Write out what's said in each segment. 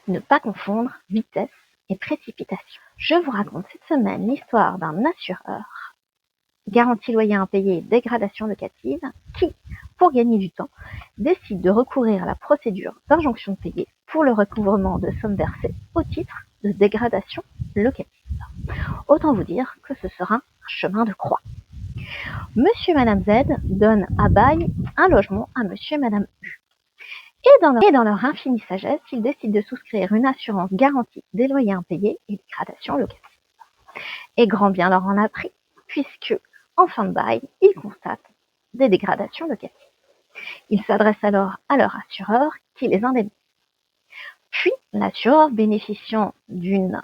Ne pas confondre vitesse et précipitation. Je vous raconte cette semaine l'histoire d'un assureur, garantie loyer impayé, dégradation locative, qui, pour gagner du temps, décide de recourir à la procédure d'injonction de payer pour le recouvrement de sommes versées au titre de dégradation locative. Autant vous dire que ce sera un chemin de croix. Monsieur et Madame Z donnent à bail un logement à Monsieur et Madame U. Et dans leur infinie sagesse, ils décident de souscrire une assurance garantie des loyers impayés et dégradation locative. Et grand bien leur en a pris, puisque, en fin de bail, ils constatent des dégradations locatives. Ils s'adressent alors à leur assureur qui les indemnise. Puis, l'assureur, bénéficiant d'une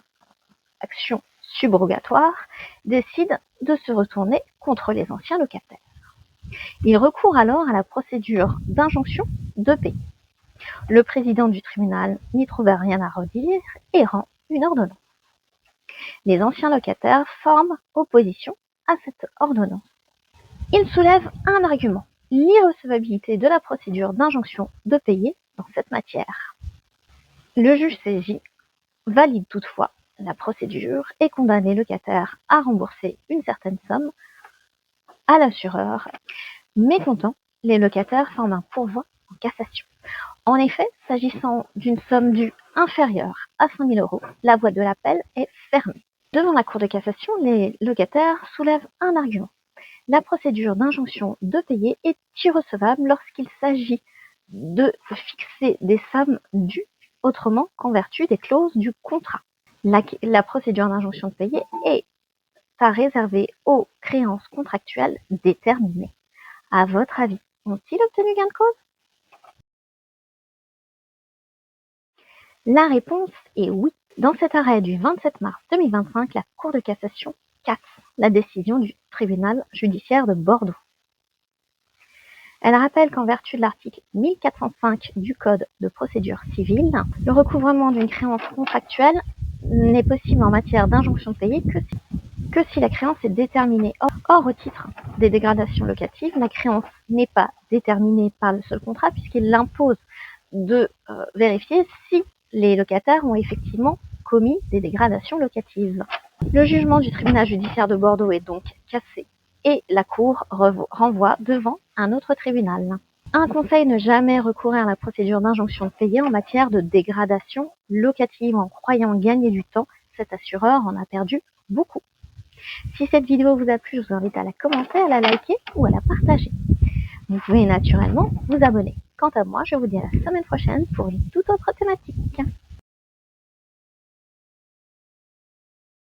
action subrogatoire, décide de se retourner contre les anciens locataires. Il recourt alors à la procédure d'injonction de payer. Le président du tribunal n'y trouvait rien à redire et rend une ordonnance. Les anciens locataires forment opposition à cette ordonnance. Ils soulèvent un argument, l'irrecevabilité de la procédure d'injonction de payer dans cette matière. Le juge saisi valide toutefois la procédure et condamne les locataires à rembourser une certaine somme à l'assureur. Mécontents, les locataires forment un pourvoi en cassation. En effet, s'agissant d'une somme due inférieure à 5 000 €, la voie de l'appel est fermée. Devant la Cour de cassation, les locataires soulèvent un argument. La procédure d'injonction de payer est irrecevable lorsqu'il s'agit de fixer des sommes dues autrement qu'en vertu des clauses du contrat. La procédure d'injonction de payer est à réserver aux créances contractuelles déterminées. À votre avis, ont-ils obtenu gain de cause? La réponse est oui. Dans cet arrêt du 27 mars 2025, la Cour de cassation casse la décision du tribunal judiciaire de Bordeaux. Elle rappelle qu'en vertu de l'article 1405 du Code de procédure civile, le recouvrement d'une créance contractuelle n'est possible en matière d'injonction de payer que si la créance est déterminée. Or, au titre des dégradations locatives, la créance n'est pas déterminée par le seul contrat puisqu'il impose de vérifier si les locataires ont effectivement commis des dégradations locatives. Le jugement du tribunal judiciaire de Bordeaux est donc cassé et la Cour renvoie devant un autre tribunal. Un conseil: ne jamais recourir à la procédure d'injonction de payer en matière de dégradation locative. En croyant gagner du temps, cet assureur en a perdu beaucoup. Si cette vidéo vous a plu, je vous invite à la commenter, à la liker ou à la partager. Vous pouvez naturellement vous abonner. Quant à moi, je vous dis à la semaine prochaine pour une toute autre thématique.